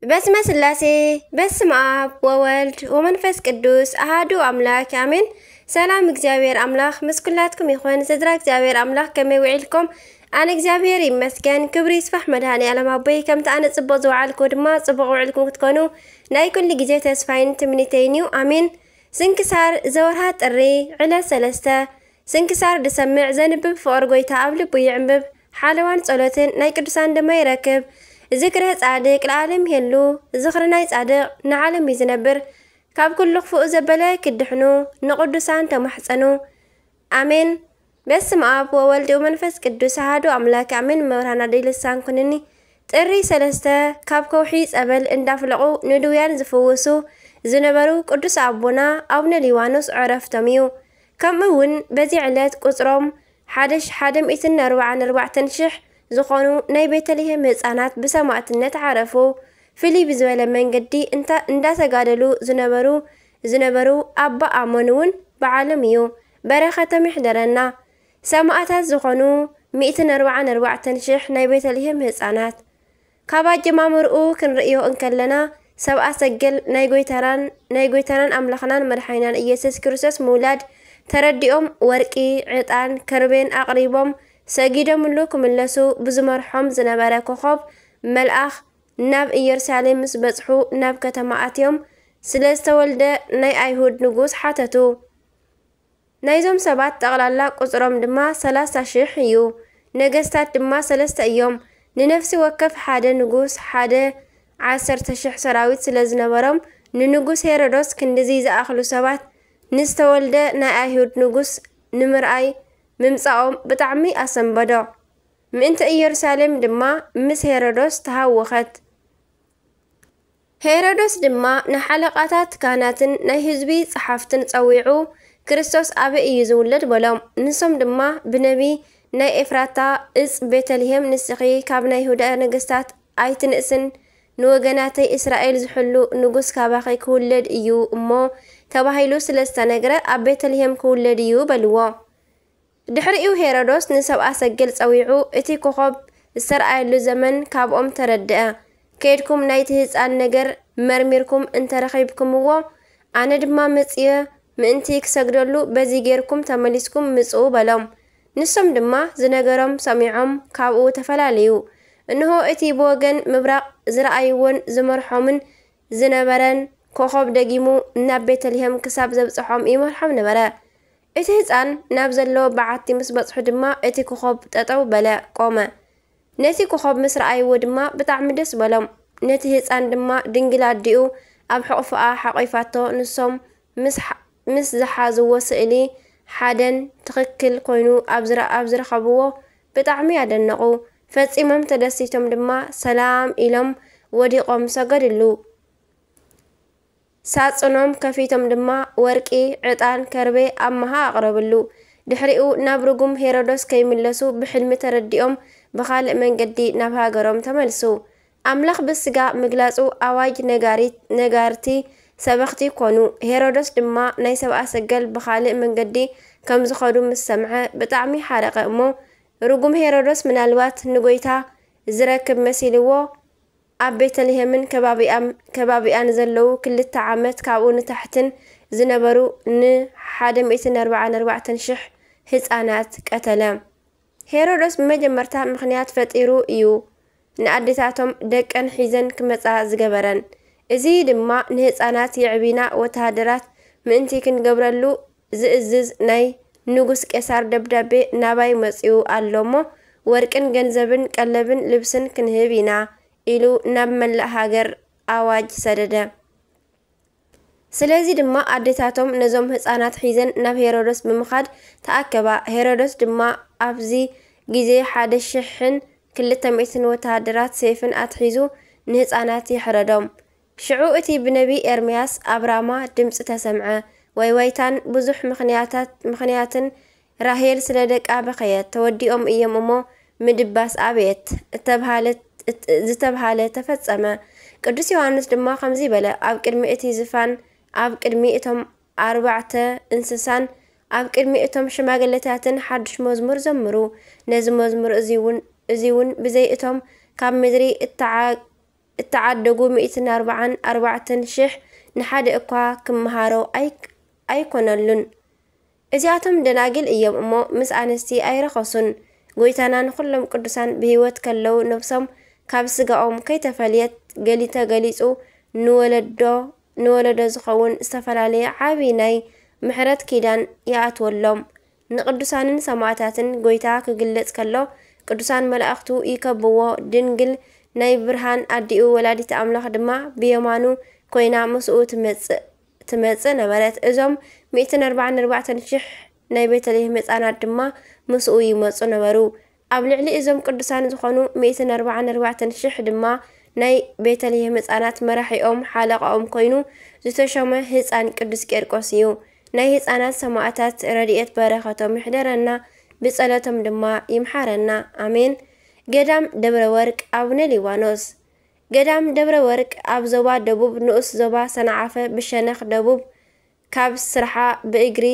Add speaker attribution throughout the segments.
Speaker 1: بسم سلاسي بسم آب وولد ومنفس قدوس أهادو أملاك آمين. سلام እግዚአብሔር አምላክ ምስኩላትኩም ይኹን ዝድራ እግዚአብሔር አምላክ ከመይ ውዒልኩም ኣነ እግዚአብሔር ይመስገን ክብሪ ይስፋሕ መድሃኒ ዓለም ኣቦይ ከምቲ ኣነ ጽቡቕ ዝውዓልኩ ድማ ጽቡቕ ውዒልኩም ክትኮኑ ናይ ኩሉ ግዜ ተስፋይን ትምኒተይን እዩ ኣሜን። ስንክሳር ዘወርሃ ጥሪ ዕለት 3 ስንክሳር ድሰምዕ ዘንብብ ፍቕሪ ጎይታ ኣብ ልቡ ይዕንብብ ሓለዋን ጸሎትን ናይ ቅዱሳን ድማ ይረክብ ذكر صادق العالم يلو ذكرنا صادق نعلم يزنبر كاب كل خفوق زبلا كدحنو نقدسان تمحصنو امين. بسم اب وولد ومنفس قدوس هادو املاك امين. مورانا دي لسان كنني ጥሪ 3 ካብ ከውሒ ጸበል እንዳፍለቁ ንዱያን ዝፈወሱ ዝነበሩ ቅዱስ አቡና አቡነ ሊዋኖስ ዕረፍቶም እዩ። ከምኡውን በዚ ዕለት ቁጽሮም 1444 ሽሕ ዝኾኑ ናይ ቤተልሔም ህፃናት ብሰማዕትነት ዓረፉ። ፍልይ ብዝበለ መንገዲ እንዳተጋደሉ ዝነበሩ ኣባ ኣሞን እውን በዓለም እዩ። በረኸቶም ይሕደረና። ሰማዕታት ዝኾኑ 144 ሽሕ ናይ ቤተልሔም ህፃናት ካብ ኣጀማምርኡ ክንርእዮ እንከለና ሰብኣ ሰገል ናይ ጎይታናን ኣምላኽናን መድሓኒናን ኢየሱስ ክርስቶስ ምውላድ ተረዲኦም ወርቂ ዕጣን ከርቤን ኣቕሪቦም ሰጊደምሉ ክምለሱ ብዝመርሖም ዝነበረ ኮኸብ መልኣኽ ናብ ኢየሩሳሌም ምስ በጽሑ ናብ ከተማ ኣትዮም ስለ ዝተወልደ ናይ ኣይሁድ ንጉስ ሓተቱ። ናይዞም ሰባት ጠቕላላ ቁጽሮም ድማ 30,000 እዩ። ነገስታት ድማ 3 እዮም። ንነፍሲ ወከፍ ሓደ ንጉስ ሓደ 10,000 ሰራዊት ስለ ዝነበሮም ንንጉስ ሄሮዶስ ክንድዚ ዝኣኽሉ ሰባት ንዝተወልደ ናይ ኣይሁድ ንጉስ ንምርኣይ ምምጻኦም ብጣዕሚ ኣሰንበዶ። ምእንቲ ኢየሩሳሌም ድማ ምስ ሄሮዶስ ተሃወኸት። ሄሮዶስ ድማ ንሓለቓታት ካህናትን ናይ ህዝቢ ጸሓፍትን ጸዊዑ ክርስቶስ ኣበይ እዩ ዝውለድ በሎም። ንሶም ድማ ብነቢ ናይ ኤፍራታ እጽ ቤተልሔም ንስኺ ካብ ናይ ይሁዳ ነገስታት ኣይትንእስን ንወገናተይ እስራኤል ዝሕሉ ንጉስ ካባኺ ክውለድ እዩ እሞ ተባሂሉ ስለ ዝተነግረ ኣብ ቤተልሔም ክውለድ እዩ በልዎ። ድሕሪኡ ሄሮዶስ ንሰብኣ ሰገል ጸዊዑ እቲ ኮኸብ ዝተረኣየሉ ዘመን ካብኦም ተረድአ። ከይድኩም ናይቲ ህፃን ነገር መርሚርኩም እንተረኺብኩምዎ ኣነ ድማ መጽየ ምእንቲ ክሰግደሉ በዚ ጌርኩም ተመሊስኩም ምጽኡ በሎም። ንሶም ድማ ዝነገሮም ሰሚዖም ካብኡ ተፈላለዩ። እንሆ እቲ ብወገን ምብራቕ ዝረኣይዎን ዝመርሖምን ዝነበረን ኮኸብ ደጊሙ ናብ ቤተልሔም ክሳብ ዘብጽሖም ይመርሖም ነበረ። እቲ ህፃን ናብ ዘለዎ በዓቲ ምስ በጽሑ ድማ እቲ ኮኸብ ጠጠው በለ ቆመ። ነቲ ኮኸብ ምስ ረኣይዎ ድማ ብጣዕሚ ደስ በሎም። ነቲ ህፃን ድማ ድንግል ኣዲኡ ኣብ ሕቑፍኣ ሓቒፋቶ ንሶም ምስ ዝሓዝዎ ስእሊ ሓደን ትኽክል ኮይኑ ኣብ ዝረኸብዎ ብጣዕሚ ያደነቑ። ፈጺሞም ተደሲቶም ድማ ሰላም ኢሎም ወዲቖም ሰገድሉ። ሳጽኖም ከፊቶም ድማ ወርቂ ዕጣን ከርቤ ኣብ መሃ ኣቕረብሉ። ድሕሪኡ ናብ ርጉም ሄሮዶስ ከይምለሱ ብሕልሚ ተረዲኦም ብኻልእ መንገዲ ናብ ሃገሮም ተመልሱ። ኣምላኽ ብስጋ ምግላጹ ኣዋጅ ነጋርቲ ሰበኽቲ ኮኑ። ሄሮዶስ ድማ ናይ ሰብኣ ሰገል ብኻልእ መንገዲ ከም ዝኸዱ ምስ ሰምዐ ብጣዕሚ ሓረቐ እሞ ርጉም ሄሮዶስ ምናልባት ንጎይታ ዝረክብ መሲልዎ ኣብ ቤተልሔምን ከባቢኣን ዘለዉ 2 ዓመት ካብኡ ንታሕትን ዝነበሩ ን144 ሽሕ ህፃናት ቀተለ። ሄሮዶስ ብመጀመርታ ምኽንያት ፈጢሩ እዩ ንኣዴታቶም ደቀን ሒዘን ክመጻ ዝገበረን። እዚ ድማ ንህፃናት የዕቢና ወተሃደራት ምእንቲ ክንገብረሉ ዝእዝዝ ናይ ንጉስ ቄሳር ደብዳቤ ናባይ መጺኡ ኣሎ እሞ ወርቅን ገንዘብን ቀለብን ልብስን ክንህብ ኢና ኢሉ ናብ መላእ ሃገር ኣዋጅ ሰደደ። ስለዚ ድማ ኣዴታቶም ነዞም ህፃናት ሒዘን ናብ ሄሮዶስ ብምኻድ ተኣከባ። ሄሮዶስ ድማ ኣብዚ ግዜ 1,200 ወተሃደራት ሰይፍን ኣትሒዙ ንህፃናት ይሕረዶም። ሽዑ እቲ ብነቢ ኤርምያስ ኣብ ራማ ድምፂ ተሰምዐ። ወይዋይታን ብዙሕ ምኽንያትን ራሄል ስለ ደቃ በኸየት ተወዲኦም እዮም እሞ ምድባስ ኣበየት ዝተብሃለ ተፈጸመ። ቅዱስ ዮሃንስ ድማ ከምዚ በለ ኣብ ቅድሚ እቲ ዝፋን ኣብ ቅድሚ እቶም 4 እንስሳን ኣብ ቅድሚ እቶም ሽማግለታትን ሓድሽ መዝሙር ዘምሩ። ነዚ መዝሙር እዚ እውን ብዘይ እቶም ካብ ምድሪ التعدقوا 144 شح نحد إقوا كمهارو أيكونلن إزياتهم دناجل إيام أمو مس أنستي أي رخصن قويتانان كلهم قدسان بهوت كلو نفسهم كابسقاهم كي تفاليت قليسو نولدو زخون استفلالي عابيناي محرت كيدان يأتولهم نقدسان سماعتاتن قويتا كقلت كلو قدسان ملأختو يكبوو دنجل ناي برهان أدئو ولادي أملاخ دما بيومانو كوينا مسؤو تمتص نبرت إزم 144 شح ناي بيتليه مصانات دما مسؤو يمصو نبرو ኣብ ልዕሊ እዞም ቅዱሳን ዝኾኑ 144 ሽሕ ድማ ናይ ቤተልሔም ህፃናት መራሒኦም ሓለቃኦም ኮይኑ ዝተሾመ ህፃን ቅዱስ ቄርቆስ እዩ። ናይ ህፃናት ሰማዕታት ረድኤት በረኸቶም ይሕደረና ብጸሎቶም ድማ ይምሓረና ኣሜን። ገዳም ደብረ ወርቅ አቡነ ሊባኖስ ገዳም ደብረ ወርቅ ኣብ ዞባ ደቡብ ንኡስ ዞባ ሰንዓፈ ብሸነኽ ደቡብ ካብ ስርሓ ብእግሪ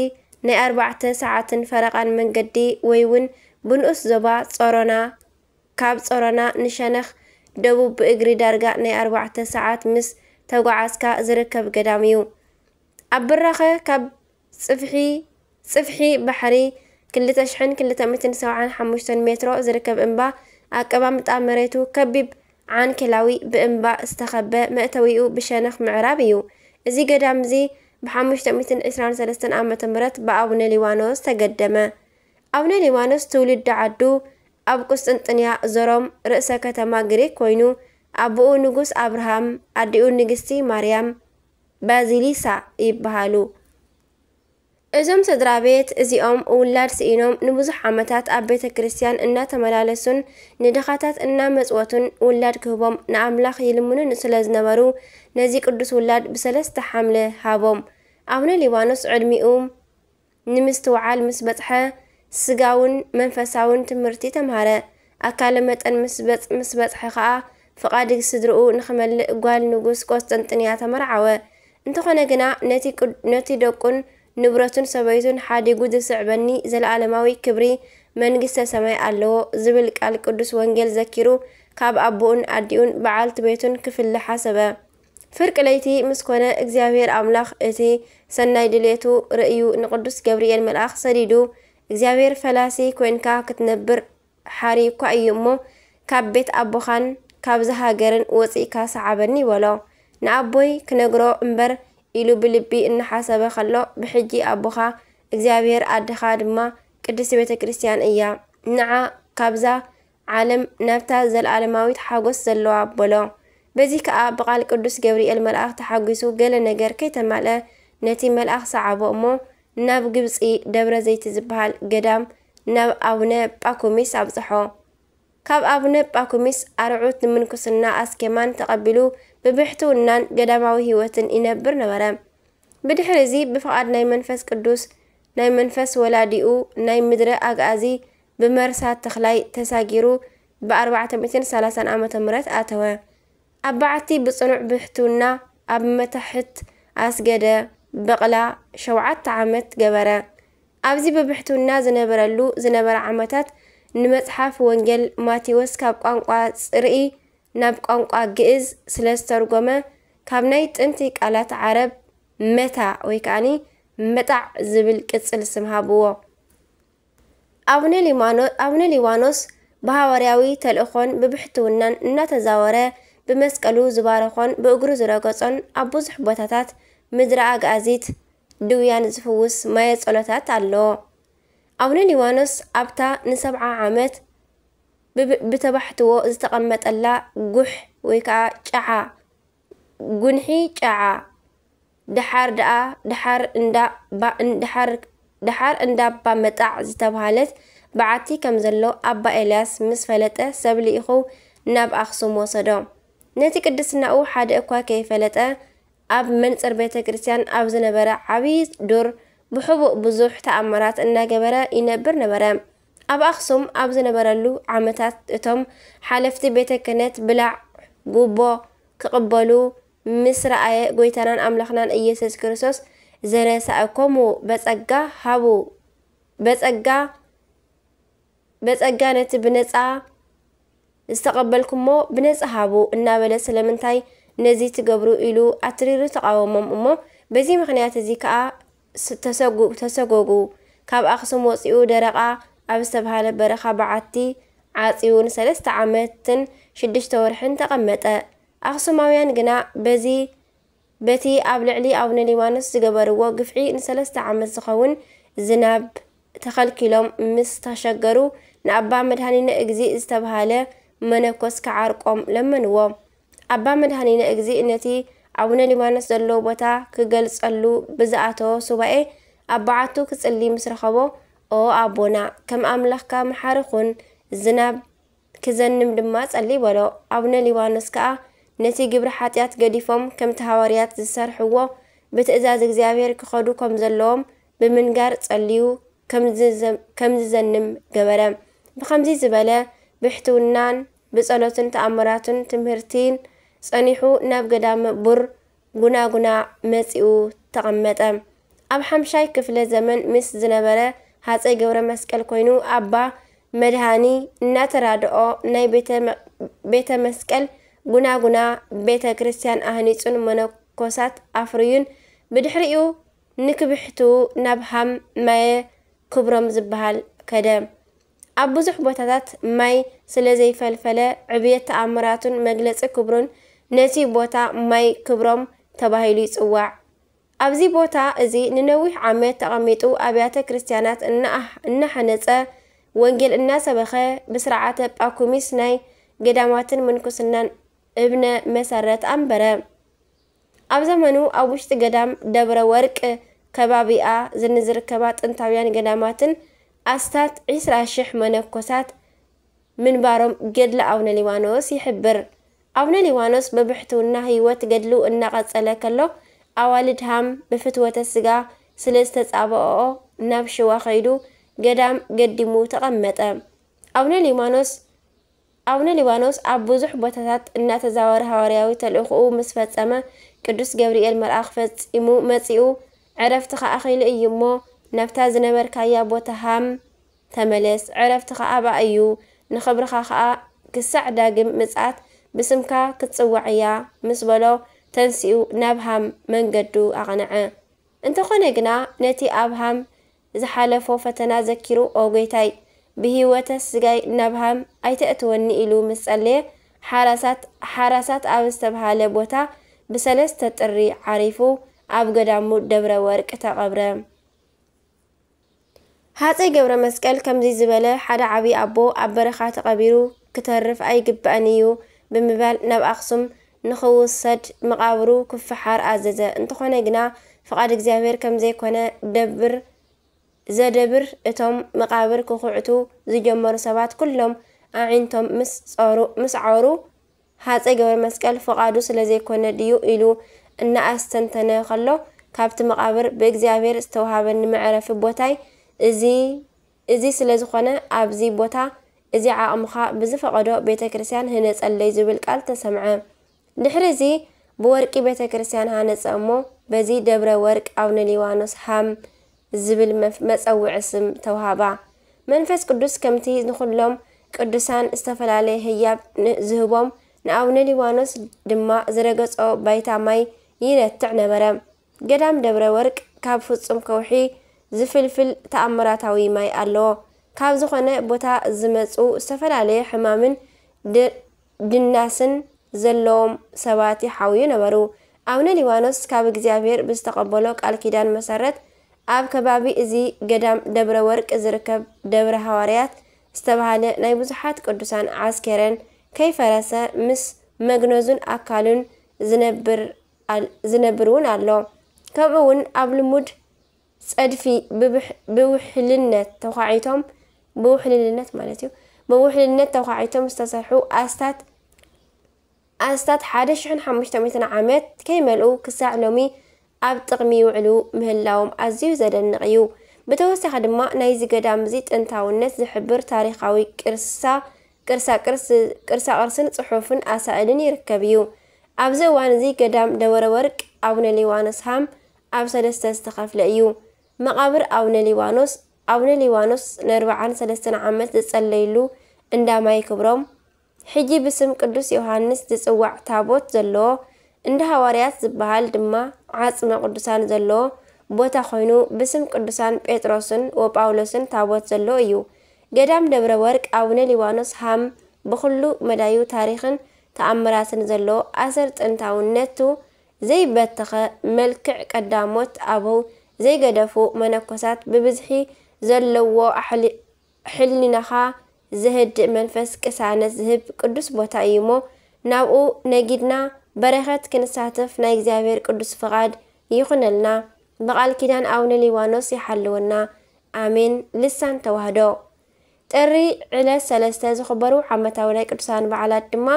Speaker 1: ናይ 4 ሰዓትን ፈረቓን መንገዲ ወይ እውን ብንኡስ ዞባ ጾሮና ካብ ጾሮና ንሸነኽ ደቡብ ብእግሪ ዳርጋ ናይ 4 ሰዓት ምስ ተጓዓዝካ ዝርከብ ገዳም እዩ። ኣብ ብራኸ ካብ ጽፍሒ ባሕሪ 2275 ሜትሮ ዝርከብ እምባ ኣቀማምጣ መሬቱ ከቢብ ዓንኬላዊ ብእምባ ዝተኸበ መእተዊኡ ብሸነኽ ምዕራብ እዩ። እዚ ገዳም እዚ ብ523 ዓመተ ምህረት በአቡነ ሊባኖስ ተገደመ። አቡነ ሊባኖስ ትውልድ ዓዱ ኣብ ቁስጥንጥንያ ዞሮም ርእሰ ከተማ ግሪክ ኮይኑ ኣቦኡ ንጉስ አብርሃም ኣዲኡ ንግስቲ ማርያም ባዚሊሳ ይበሃሉ። እዞም ስድራ ቤት እዚኦም ውላድ ስኢኖም ንብዙሕ ዓመታት ኣብ ቤተ ክርስቲያን እናተመላለሱን ንድኻታት እናመጽወቱን ውላድ ክህቦም ንኣምላኽ ይልምኑን ስለ ዝነበሩ ነዚ ቅዱስ ውላድ ብሰለስተ ሓምለ ሃቦም። አቡነ ሊባኖስ ዕድሚኡ ንምስትውዓል ምስ በጽሐ ስጋውን መንፈሳውን ትምህርቲ ተምሃረ። ኣካለ መጠን ምስ በጽሐ ከዓ ፍቓድ ስድርኡ ንኽመልእ ጓል ንጉስ ቆስጠንጥንያ ተመርዓወ። እንተኾነ ግና ነቲ ደቁን ንብረቱን ሰበይቱን ሓዲጉ ዝስዕበኒ ዘለዓለማዊ ክብሪ መንግስተ ሰማይ ኣለዎ ዝብል ቃል ቅዱስ ወንጌል ዘኪሩ ካብ ኣቦኡን ኣዲኡን በዓልቲ ቤቱን ክፍለ ሓሰበ። ፍርቂ ለይቲ ምስ ኮነ እግዚአብሔር ኣምላኽ እቲ ሰናይ ድሌቱ ርእዩ ንቅዱስ ገብርኤል መልአኽ ሰዲዱ እግዚአብሔር ፈላሲ ኮይንካ ክትነብር ሓሪ እኳ እዩ እሞ ካብ ቤት ኣቦኻን ካብ ዝሃገርን ወፂእካ ሰዓበኒ ይበሎ። ንኣቦይ ክነግሮ እምበር ኢሉ ብልቢ እናሓሰበ ከሎ ብሕጂ ኣቦኻ እግዚአብሔር ኣድኻ ድማ ቅድስቲ ቤተ ክርስቲያን እያ ንዓ ካብዛ ዓለም ናብታ ዘለዓለማዊት ሓጎስ ዘለዋ በሎ። በዚ ከዓ ብቃል ቅዱስ ገብርኤል መልአኽ ተሓጒሱ ገለ ነገር ከይተማልአ ነቲ መልአኽ ሰዓቦ እሞ ናብ ግብፂ ደብረ ዘይቲ ዝበሃል ገዳም ናብ ኣቡነ ጳኩሚስ ኣብፅሖ። ካብ ኣቡነ ጳኩሚስ ኣርዑት ንምንኩስና ኣስኬማን ተቐቢሉ ብብሕትውናን ገዳማዊ ህይወትን ይነብር ነበረ። ብድሕሪ እዚ ብፍቓድ ናይ መንፈስ ቅዱስ ናይ መንፈስ ወላዲኡ ናይ ምድረ ኣግኣዚ ብመርሳት ተኽላይ ተሳጊሩ ብ430 ዓመተ ምህረት ኣተወ። ኣብ በዓቲ ብጽኑዕ ብሕትውና ኣብ መታሕት ኣስገደ በቕላ 7 ዓመት ገበረ። ኣብዚ ብብሕትውና ዝነበረ ዓመታት ንመጽሓፍ ወንጌል ማቴዎስ ካብ ቋንቋ ጽርኢ ናብ ቋንቋ ግዕዝ ስለ ዝተርጎመ ካብ ናይ ጥንቲ ቃላት ዓረብ መታ ወይ ከዓኒ መጣዕ ዝብል ቅጽል ስም ሃብዎ። አቡነ ሊባኖስ ብሃዋርያዊ ተልእኾን ብብሕትውናን እናተዛወረ ብመስቀሉ ዝባረኾን ብእግሩ ዝረገጾን ኣብ ብዙሕ ቦታታት ምድረ ኣግኣዚት ድውያን ዝፍውስ ማየ ጸሎታት ኣለዎ። አቡነ ሊባኖስ ኣብታ ን70 ዓመት ብተባሕትዎ ዝተቐመጠላ ጉሕ ወይ ከዓ ጫዓ ጉንሒ ጫዓ ድሓር እንዳባ መጣዕ ዝተባሃለት በዓቲ ከም ዘሎ ኣባ ኤልያስ ምስ ፈለጠ ሰብ ልኢኹ ናብ ኣኽሱም ወሰዶ። ነቲ ቅድስናኡ ሓደ እኳ ከይፈለጠ ኣብ መንጽር ቤተ ክርስቲያን ኣብ ዝነበረ ዓብይ ዱር ብሕቡእ ብዙሕ ተኣምራት እናገበረ ይነብር ነበረ። ኣብ ኣኽሱም ኣብ ዝነበረሉ ዓመታት እቶም ሓለፍቲ ቤተ ክህነት ብላዕ ጉቦ ክቕበሉ ምስ ረኣየ ጎይታናን ኣምላኽናን ኢየሱስ ክርስቶስ ዘነሳእኮሙ በጸጋ ሃቡ በጸጋ ነቲ ብነፃ استقبلكمو بنصحابو እናበለ ስለምንታይ ነዚ ትገብሩ ኢሉ አትሪሩ ተቃወሞም እሞ በዚ ምክንያት እዚ ከዓ ተሰጎጉ ካብ አክሱም ወፂኡ ደረቃ ኣብ ዝተባሃለ በረኻ በዓቲ ዓፂውን 3 ዓመትን 6 ወርሕን ተቐመጠ አክሱማውያን ግና በቲ ኣብ ልዕሊ አቡነ ሊባኖስ ዝገበርዎ ግፍዒ ን3 ዓመት ዝኸውን ዝናብ ተኸልኪሎም ምስ ተሸገሩ ንኣባ መድኃኒነ እግዚእ ዝተባሃለ መነኮስ ከዓርቆም ለመንዎ ኣባ መድኃኒነ እግዚእ ነቲ አቡነ ሊባኖስ ዘለዎ ቦታ ክገልጸሉ ብዝኣተወ ሱባኤ ኣባዓቱ ክጽሊ ምስ ረኸቦ ኦ ኣቦና ከም ኣምላኽካ መሓርኹን ዝናብ ክዘንም ድማ ጸሊ በሎ አቡነ ሊባኖስ ከዓ ነቲ ግብሪ ሓጢያት ገዲፎም ከም ተሃዋርያት ዝሰርሕዎ ብትእዛዝ እግዚአብሔር ክኸዱ ከም ዘለዎም ብምንጋር ጸልዩ ከም ዝዘንም ገበረ ብኸምዚ ዝበለ ብሕትውናን ብጸሎትን ተኣምራትን ትምህርቲን ጸኒሑ ናብ ገዳም ቡር ጉናጉና መጺኡ ተቐመጠ ኣብ ሓምሻይ ክፍለ ዘመን ምስ ዝነበረ ሃፀይ ገብረ መስቀል ኮይኑ ኣባ መድሃኒ እናተራድኦ ናይ ቤተ መስቀል ጉናጉና ቤተ ክርስቲያን ኣህኒጹን መነኮሳት ኣፍርዩን ብድሕሪኡ ንክብሕቱ ናብ ሃም ማየ ክብሮም ዝበሃል ከደ ኣብ ብዙሕ ቦታታት ማይ ስለ ዘይፈልፈለ ዕብየት ተኣምራቱን መግለፂ ክብሩን ነቲ ቦታ ማይ ክብሮም ተባሂሉ ይጽዋዕ ኣብዚ ቦታ እዚ ንነዊሕ ዓመት ተቐሚጡ ኣብያተ ክርስቲያናት እናሐነጸ ወንጌል እናሰበኸ ብስርዓተ ጳኩሚስ ናይ ገዳማትን ምንኩስናን እብነ መሰረት ኣንበረ ኣብ ዘመኑ ኣብ ውሽጢ ገዳም ደብረ ወርቅ ከባቢኣ ዝንዝርከባ ጥንታውያን ገዳማትን ኣስታት 20,000 መነኮሳት ምንባሮም ገድለ አቡነ ሊባኖስ ይሕብር አቡነ ሊባኖስ በብሕትውና ህይወት ገድሉ እናቐጸለ ከሎ ኣዋልድ ሃም ብፍትወተ ስጋ ስለ ዝተጻብኦ ናብ ሽዋ ኸይዱ ገዳም ገዲሙ ተቐመጠ አቡነ ሊባኖስ ኣብ ብዙሕ ቦታታት እናተዛወረ ሐዋርያዊ ተልእኽኡ ምስ ፈጸመ ቅዱስ ገብርኤል መልአክ ፈጺሙ መጺኡ ዕረፍቲ ከዓ ኺሉ እዩሞ ናብታ ዝነበርካያ ቦታ ሃም ተመለስ ዕረፍቲ ከዓ ባእዩ ንኽብርኻ ከዓ ክሳዕ ዳግም ምጽኣት ብስምካ ክትጽዋዕያ ምስ በሎ ተንሲኡ ናብ ሃም መንገዱ ኣቕንዐ እንተኾነ ግና ነቲ ኣብ ሃም ዝሓለፎ ፈተና ዘኪሩ ኦ ጌታይ ብህይወተ ስጋይ ናብ ሃም ኣይተእትወኒ ኢሉ ምስ ጸለየ ሓራሳት ኣብ ዝተባሃለ ቦታ ብሰለስተ ጥሪ ዓሪፉ ኣብ ገዳሙ ደብረ ወርቅ ተቐብረ ሃፀይ ገብረ መስቀል ከምዚ ዝበለ ሓደ ዓቢ ኣቦ ኣብ በረኻ ተቐቢሩ ክተርፍ ኣይግባእን እዩ ብምባል ናብ ኣክሱም ንኽውሰድ መቃብሩ ክፍሓር ኣዘዘ እንተኾነ ግና ፍቓድ እግዚአብሔር ከም ዘይኮነ ዘደብር እቶም መቃብር ክኹዕቱ ዝጀመሩ ሰባት ኩሎም ኣዒንቶም ምስ ዓወሩ ሃፀይ ገብረ መስቀል ፍቓዱ ስለ ዘይኮነ ድዩ ኢሉ እናኣስተንተነ ከሎ ካብቲ መቃብር ብእግዚአብሔር ዝተዋሃበኒ መዕረፊ ቦታይ እዚ ስለ ዝኾነ ኣብዚ ቦታ እዚ ዓቕምኻ ብዝፈቐዶ ቤተ ክርስቲያን ህነጸለይ ዝብል ቃል ተሰምዐ ድሕሪ እዚ ብወርቂ ቤተ ክርስቲያን ሃነጸ እሞ በዚ ደብረ ወርቅ አቡነ ሊባኖስ ሃም ዝብል መጸውዒ ስም ተዋሃባ መንፈስ ቅዱስ ከምቲ ንኹሎም ቅዱሳን ዝተፈላለየ ህያብ ዝህቦም ንአቡነ ሊባኖስ ድማ ዝረገጾ ባይታ ማይ ይነትዕ ነበረ ገዳም ደብረ ወርቅ ካብ ፍጹም ከውሒ ዝፍልፍል ተኣምራታዊ ማይ ኣለዎ ካብ ዝኾነ ቦታ ዝመጹ ዝተፈላለየ ሕማምን ድናስን ዘለዎም ሰባት ይሓውዩ ነበሩ አቡነ ሊባኖስ ካብ እግዚአብሔር ብዝተቐበሎ ቃል ኪዳን መሰረት ኣብ ከባቢ እዚ ገዳም ደብረ ወርቅ ዝርከብ ደብረ ሐዋርያት ዝተባሃለ ናይ ብዙሓት ቅዱሳን ዓስከረን ከይፈረሰ ምስ መግነዙን ኣካሉን ዝነብሩን ኣሎ ከምኡውን ኣብ ልሙድ ጸድፊ ብውሕልነት ተዃዒቶም ዝተሰርሑ ኣስታት 1500 ዓመት ከይመልኡ ክሳዕ ሎሚ ኣብ ጥቕሚ ይውዕሉ ምህላዎም ኣዝዩ ዘደንቕ እዩ ብተወሳኺ ድማ ናይዚ ገዳም እዚ ጥንታውነት ዝሕብር ታሪኻዊ ቅርሳቅርስን ጽሑፍን ኣሳእልን ይርከብ እዩ ኣብዚ እዋን እዚ ገዳም ደብረ ወርቅ አቡነ ሊባኖስ ሃም ኣብ 3 ዝተኸፍለ እዩ መቃብር አቡነ ሊባኖስ ን43 ዓመት ዝጸለይሉ እንዳማይ ክብሮም حجي باسم قدوس يوحنس زصواع تابوت زلو عند حواريات زبሃል ድማ عاصم قدوسان زلو ቦታ ኮይኑ باسم قدوسان ጴጥሮስን ወጳውሎስን ታቦት ዘሎ እዩ ገዳም ደብረ ወርቅ አቡነ ሊባኖስ ሃም بخሉ መዳዩ ታሪኽን ተአምራትን ዘሎ አሰር ጥንታውነቱ ዘይበተኸ መልክዕ ቀዳሞት አበው ዘይገደፉ መነኮሳት በብዝሒ ዘለዎ ሕሊናኻ زهد منفس كسانة زهب قدس بوتا ايمو ناو نجدنا بركات كنساتف ناي እግዚአብሔር ቅዱስ ፍቃድ ይኹንልና በቃል ኪዳን አቡነ ሊባኖስ ይሐልውና አሜን ልሳን ተዋህዶ ጥሪ ዕለት 3 ዝኽበሩ ዓመታዊ ናይ ቅዱሳን በዓላት ድማ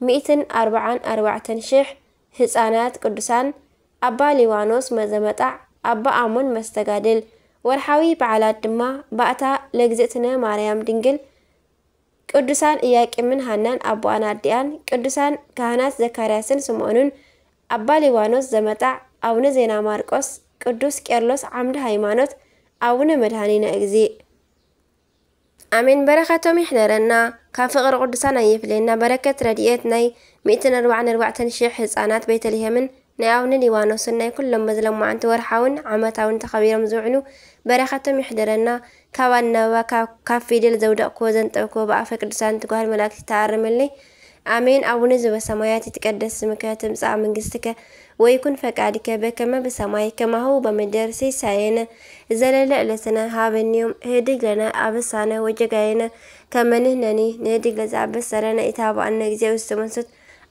Speaker 1: 144 ሺህ ህፃናት ቅዱሳን አባ ሊባኖስ መዘመጣዕ አባ አሞን መስተጋድል ወርሓዊ በዓላት ድማ ባእታ ለግዝእትነ ማርያም ድንግል ቅዱሳን ኢያቄምን ሃናን አቡአን አዲያን ቅዱሳን ካህናት ዘካርያስን ስምዖንን አባ ሊባኖስ ዘመጣዕ አቡነ ዜና ማርቆስ ቅዱስ ቄርሎስ ዓምደ ሃይማኖት አቡነ መድኃኒነ እግዚእ አሜን በረከቶም ይሕደረና ካፍቅር ቅዱሳን አይፍለና በረከት ረድኤት ናይ 144 ሺህ ህፃናት ቤተልሔምን ናይ አቡነ ሊባኖስን ናይ ኩሎም መዝለማዓንቲ ወርሓውን ዓመታውን ተኸቢሮም ዝውዕሉ በረከቶም ይሕደረና ካባናባ ካፍ ፊደል ዘውደቅኮ ዘንጠብኮ በአፈ ቅዱሳን ትጓል መላእክት ተአርምልኝ አሜን አቡነ ዘበሰማያት ይትቀደስ ስምከ ትምጻእ መንግስትከ ወይኩን ፈቃድከ በከመ በሰማይ ከማሁ በምድር ሲሳየነ ዘለለ ዕለትነ ሀበኒዮም ህድግ ለነ አበሳነ ወጀጋየነ ከመንህነኒ ንህድግ ለዘአበሰረነ ኢታብአነ ጊዜ ውስጥ መንሱት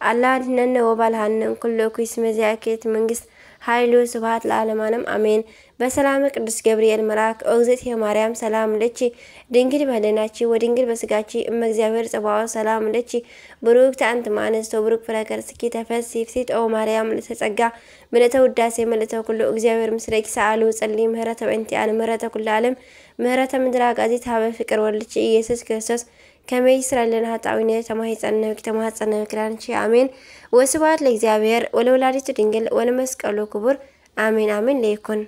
Speaker 1: አላህ ድነነ ወባልሃነ ኩሉ ኩይስ መዚያኬት መንግስት ኃይሉ ስብሐት ለዓለማንም አሜን በሰላም ቅዱስ ገብርኤል መልአክ ኦግዝእት ማርያም ሰላም ለቺ ድንግል በለናቺ ወድንግል በስጋቺ እግዚአብሔር ጸባኦ ሰላም ለቺ ብሩክት አንት ማንስቶ ብሩክ ፍረከርስኪ ተፈሲ ፍሲት ኦ ማርያም ለተጸጋ ምልዕተ ውዳሴ ምልዕተ ኩሉ እግዚአብሔር ምስለኪ ሰአሉ ጸልይ ምህረተ በእንቲ አነ ምህረተ ኩሉ ዓለም ምህረተ ምድራ ጋዚት ሀበ ፍቅር ወልቺ ኢየሱስ ክርስቶስ كما يسرلنا هتعوينه تماهيصنا كلانشي آمين وسبحان لإግዚአብሔር ولولادته ድንግል ولመስቀሉ ክቡር آمين آمين ليكن